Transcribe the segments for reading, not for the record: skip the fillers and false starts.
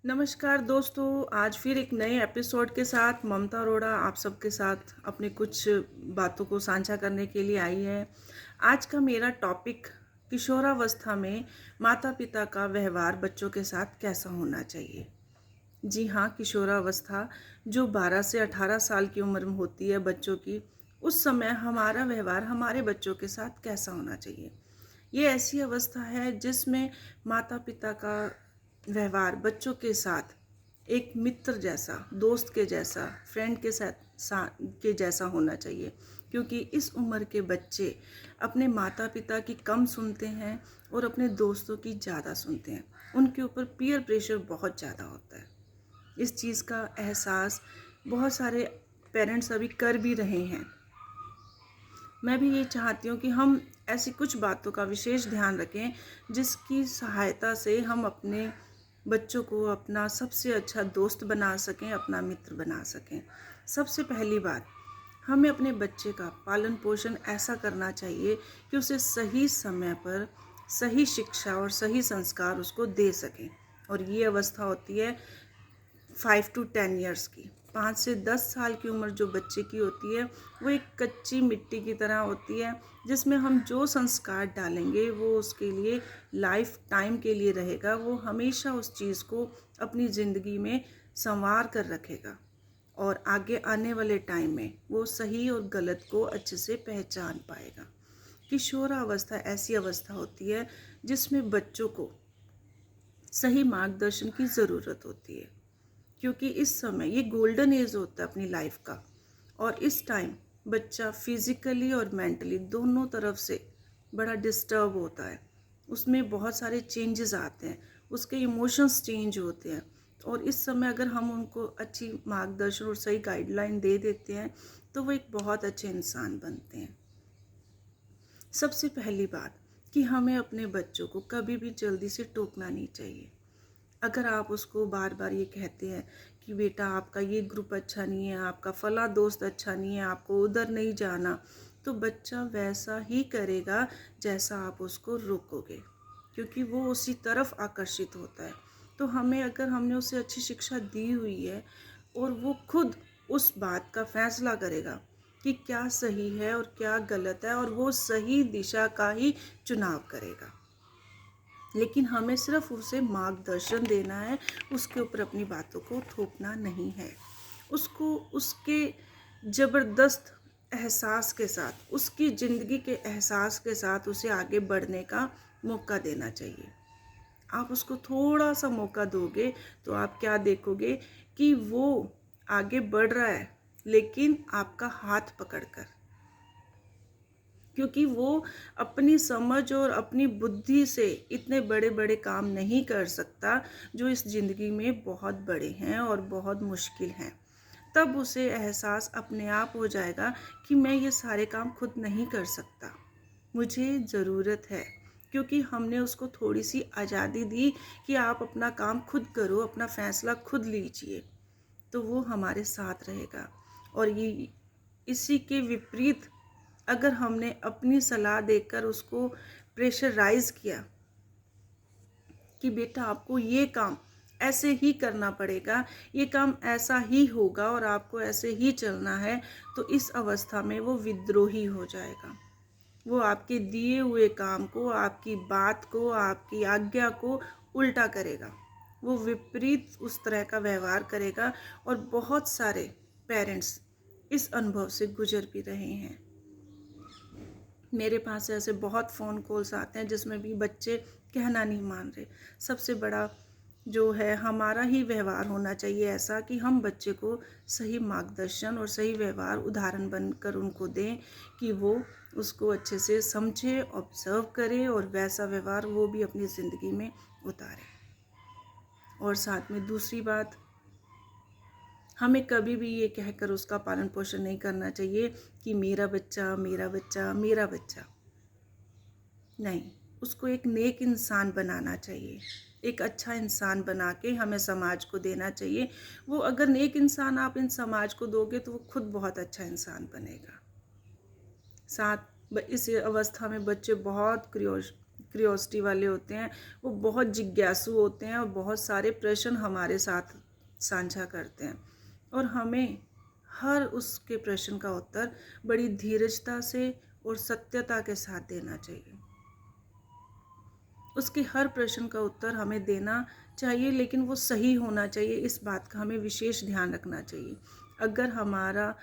नमस्कार दोस्तों, आज फिर एक नए एपिसोड के साथ ममता अरोड़ा आप सबके साथ अपनी कुछ बातों को साझा करने के लिए आई है। आज का मेरा टॉपिक किशोरावस्था में माता-पिता का व्यवहार बच्चों के साथ कैसा होना चाहिए। जी हाँ, किशोरावस्था जो 12 से 18 साल की उम्र में होती है बच्चों की, उस समय हमारा व्यवहार हमारे बच्चों के साथ कैसा होना चाहिए। ये ऐसी अवस्था है जिसमें माता-पिता का व्यवहार बच्चों के साथ एक मित्र जैसा, दोस्त के जैसा, फ्रेंड के के जैसा होना चाहिए। क्योंकि इस उम्र के बच्चे अपने माता-पिता की कम सुनते हैं और अपने दोस्तों की ज़्यादा सुनते हैं। उनके ऊपर पीयर प्रेशर बहुत ज़्यादा होता है। इस चीज़ का एहसास बहुत सारे पेरेंट्स अभी कर भी रहे हैं। मैं भी ये चाहती हूँ कि हम ऐसी कुछ बातों का विशेष ध्यान रखें जिसकी सहायता से हम अपने बच्चों को अपना सबसे अच्छा दोस्त बना सकें, अपना मित्र बना सकें। सबसे पहली बात, हमें अपने बच्चे का पालन पोषण ऐसा करना चाहिए कि उसे सही समय पर सही शिक्षा और सही संस्कार उसको दे सकें। और ये अवस्था होती है 5 to 10 ईयर्स की। 5 से 10 साल की उम्र जो बच्चे की होती है वो एक कच्ची मिट्टी की तरह होती है, जिसमें हम जो संस्कार डालेंगे वो उसके लिए लाइफ टाइम के लिए रहेगा। वो हमेशा उस चीज़ को अपनी ज़िंदगी में संवार कर रखेगा और आगे आने वाले टाइम में वो सही और गलत को अच्छे से पहचान पाएगा। किशोरावस्था ऐसी अवस्था होती है जिसमें बच्चों को सही मार्गदर्शन की ज़रूरत होती है, क्योंकि इस समय ये गोल्डन एज होता है अपनी लाइफ का। और इस टाइम बच्चा फिज़िकली और मेंटली दोनों तरफ से बड़ा डिस्टर्ब होता है। उसमें बहुत सारे चेंजेस आते हैं, उसके इमोशंस चेंज होते हैं। और इस समय अगर हम उनको अच्छी मार्गदर्शन और सही गाइडलाइन दे देते हैं तो वो एक बहुत अच्छे इंसान बनते हैं। सबसे पहली बात कि हमें अपने बच्चों को कभी भी जल्दी से टोकना नहीं चाहिए। अगर आप उसको बार बार ये कहते हैं कि बेटा आपका ये ग्रुप अच्छा नहीं है, आपका फला दोस्त अच्छा नहीं है, आपको उधर नहीं जाना, तो बच्चा वैसा ही करेगा जैसा आप उसको रोकोगे, क्योंकि वो उसी तरफ आकर्षित होता है। तो अगर हमने उसे अच्छी शिक्षा दी हुई है और वो खुद उस बात का फैसला करेगा कि क्या सही है और क्या गलत है, और वो सही दिशा का ही चुनाव करेगा। लेकिन हमें सिर्फ उसे मार्गदर्शन देना है, उसके ऊपर अपनी बातों को थोपना नहीं है। उसको उसके ज़बरदस्त एहसास के साथ, उसकी ज़िंदगी के एहसास के साथ उसे आगे बढ़ने का मौका देना चाहिए। आप उसको थोड़ा सा मौका दोगे तो आप क्या देखोगे कि वो आगे बढ़ रहा है, लेकिन आपका हाथ पकड़कर, क्योंकि वो अपनी समझ और अपनी बुद्धि से इतने बड़े बड़े काम नहीं कर सकता जो इस ज़िंदगी में बहुत बड़े हैं और बहुत मुश्किल हैं। तब उसे एहसास अपने आप हो जाएगा कि मैं ये सारे काम खुद नहीं कर सकता, मुझे ज़रूरत है। क्योंकि हमने उसको थोड़ी सी आज़ादी दी कि आप अपना काम खुद करो, अपना फ़ैसला खुद लीजिए, तो वो हमारे साथ रहेगा। और ये इसी के विपरीत अगर हमने अपनी सलाह देकर उसको प्रेशराइज़ किया कि बेटा आपको ये काम ऐसे ही करना पड़ेगा, ये काम ऐसा ही होगा और आपको ऐसे ही चलना है, तो इस अवस्था में वो विद्रोही हो जाएगा। वो आपके दिए हुए काम को, आपकी बात को, आपकी आज्ञा को उल्टा करेगा। वो विपरीत उस तरह का व्यवहार करेगा। और बहुत सारे पेरेंट्स इस अनुभव से गुजर भी रहे हैं। मेरे पास ऐसे बहुत फ़ोन कॉल्स आते हैं जिसमें भी बच्चे कहना नहीं मान रहे। सबसे बड़ा जो है हमारा ही व्यवहार होना चाहिए ऐसा कि हम बच्चे को सही मार्गदर्शन और सही व्यवहार उदाहरण बनकर उनको दें कि वो उसको अच्छे से समझे, ऑब्ज़र्व करे और वैसा व्यवहार वो भी अपनी ज़िंदगी में उतारे। और साथ में दूसरी बात, हमें कभी भी ये कहकर उसका पालन पोषण नहीं करना चाहिए कि मेरा बच्चा, मेरा बच्चा, मेरा बच्चा। नहीं, उसको एक नेक इंसान बनाना चाहिए, एक अच्छा इंसान बना के हमें समाज को देना चाहिए। वो अगर नेक इंसान आप इन समाज को दोगे तो वो खुद बहुत अच्छा इंसान बनेगा। इस अवस्था में बच्चे बहुत क्यूरियोसिटी वाले होते हैं, वो बहुत जिज्ञासु होते हैं और बहुत सारे प्रश्न हमारे साथ साझा करते हैं, और हमें हर उसके प्रश्न का उत्तर बड़ी धीरजता से और सत्यता के साथ देना चाहिए। उसके हर प्रश्न का उत्तर हमें देना चाहिए, लेकिन वो सही होना चाहिए, इस बात का हमें विशेष ध्यान रखना चाहिए। अगर हमारा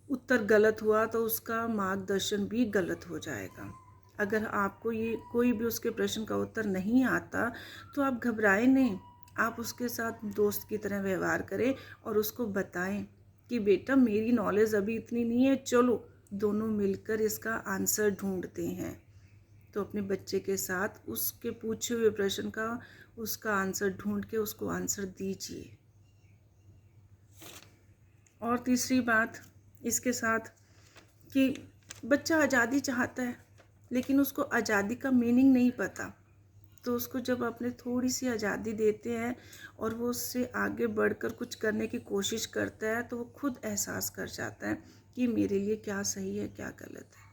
उत्तर गलत हुआ तो उसका मार्गदर्शन भी गलत हो जाएगा। अगर आपको ये कोई भी उसके प्रश्न का उत्तर नहीं आता तो आप घबराएं नहीं, आप उसके साथ दोस्त की तरह व्यवहार करें और उसको बताएं कि बेटा मेरी नॉलेज अभी इतनी नहीं है, चलो दोनों मिलकर इसका आंसर ढूंढते हैं। तो अपने बच्चे के साथ उसके पूछे हुए प्रश्न का उसका आंसर ढूंढ के उसको आंसर दीजिए। और तीसरी बात इसके साथ कि बच्चा आज़ादी चाहता है, लेकिन उसको आज़ादी का मीनिंग नहीं पता, तो उसको जब अपने थोड़ी सी आज़ादी देते हैं और वो उससे आगे बढ़कर कुछ करने की कोशिश करता है, तो वो खुद एहसास कर जाता है कि मेरे लिए क्या सही है क्या गलत है।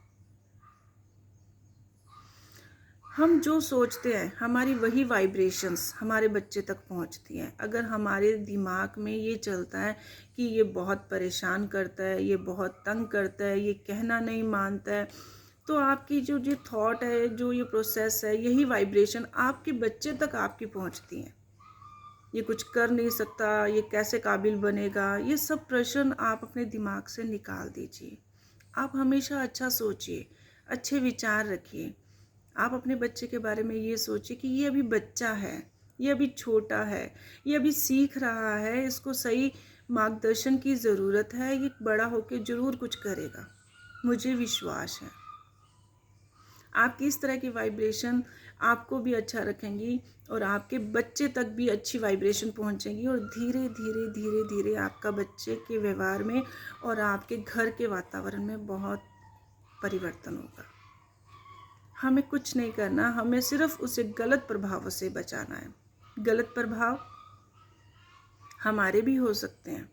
हम जो सोचते हैं हमारी वही वाइब्रेशंस हमारे बच्चे तक पहुंचती हैं। अगर हमारे दिमाग में ये चलता है कि ये बहुत परेशान करता है, ये बहुत तंग करता है, ये कहना नहीं मानता है, तो आपकी जो ये थॉट है, जो ये प्रोसेस है, यही वाइब्रेशन आपके बच्चे तक आपकी पहुंचती हैं। ये कुछ कर नहीं सकता, ये कैसे काबिल बनेगा, ये सब प्रश्न आप अपने दिमाग से निकाल दीजिए। आप हमेशा अच्छा सोचिए, अच्छे विचार रखिए। आप अपने बच्चे के बारे में ये सोचिए कि ये अभी बच्चा है, ये अभी छोटा है, ये अभी सीख रहा है, इसको सही मार्गदर्शन की ज़रूरत है, ये बड़ा होकर ज़रूर कुछ करेगा, मुझे विश्वास है। आपकी इस तरह की वाइब्रेशन आपको भी अच्छा रखेंगी और आपके बच्चे तक भी अच्छी वाइब्रेशन पहुंचेगी, और धीरे धीरे धीरे धीरे आपका बच्चे के व्यवहार में और आपके घर के वातावरण में बहुत परिवर्तन होगा। हमें कुछ नहीं करना, हमें सिर्फ उसे गलत प्रभावों से बचाना है। गलत प्रभाव हमारे भी हो सकते हैं,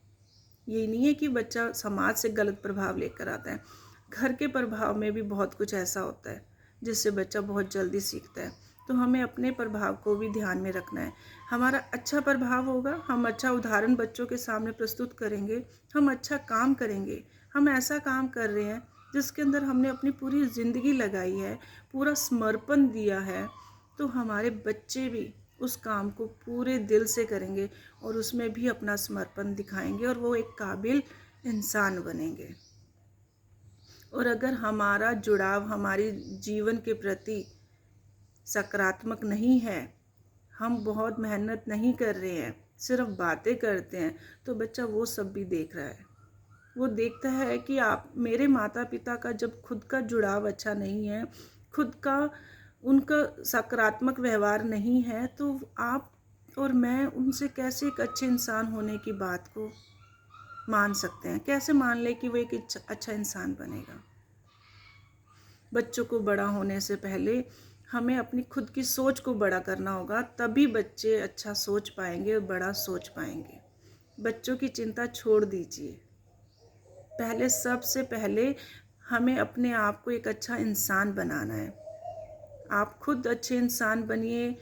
ये नहीं है कि बच्चा समाज से गलत प्रभाव लेकर आता है। घर के प्रभाव में भी बहुत कुछ ऐसा होता है जिससे बच्चा बहुत जल्दी सीखता है, तो हमें अपने प्रभाव को भी ध्यान में रखना है। हमारा अच्छा प्रभाव होगा, हम अच्छा उदाहरण बच्चों के सामने प्रस्तुत करेंगे, हम अच्छा काम करेंगे, हम ऐसा काम कर रहे हैं जिसके अंदर हमने अपनी पूरी ज़िंदगी लगाई है, पूरा समर्पण दिया है, तो हमारे बच्चे भी उस काम को पूरे दिल से करेंगे और उसमें भी अपना समर्पण दिखाएंगे और वो एक काबिल इंसान बनेंगे। और अगर हमारा जुड़ाव हमारे जीवन के प्रति सकारात्मक नहीं है, हम बहुत मेहनत नहीं कर रहे हैं, सिर्फ बातें करते हैं, तो बच्चा वो सब भी देख रहा है। वो देखता है कि आप मेरे माता पिता का जब खुद का जुड़ाव अच्छा नहीं है, खुद का उनका सकारात्मक व्यवहार नहीं है, तो आप और मैं उनसे कैसे एक अच्छे इंसान होने की बात को मान सकते हैं, कैसे मान ले कि वो एक अच्छा इंसान बनेगा। बच्चों को बड़ा होने से पहले हमें अपनी खुद की सोच को बड़ा करना होगा, तभी बच्चे अच्छा सोच पाएंगे और बड़ा सोच पाएंगे। बच्चों की चिंता छोड़ दीजिए, पहले सबसे पहले हमें अपने आप को एक अच्छा इंसान बनाना है। आप खुद अच्छे इंसान बनिए,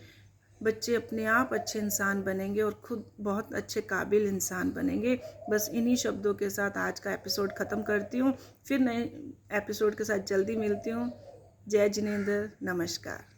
बच्चे अपने आप अच्छे इंसान बनेंगे और खुद बहुत अच्छे काबिल इंसान बनेंगे। बस इन्हीं शब्दों के साथ आज का एपिसोड ख़त्म करती हूँ, फिर नए एपिसोड के साथ जल्दी मिलती हूँ। जय जिनेंद्र, नमस्कार।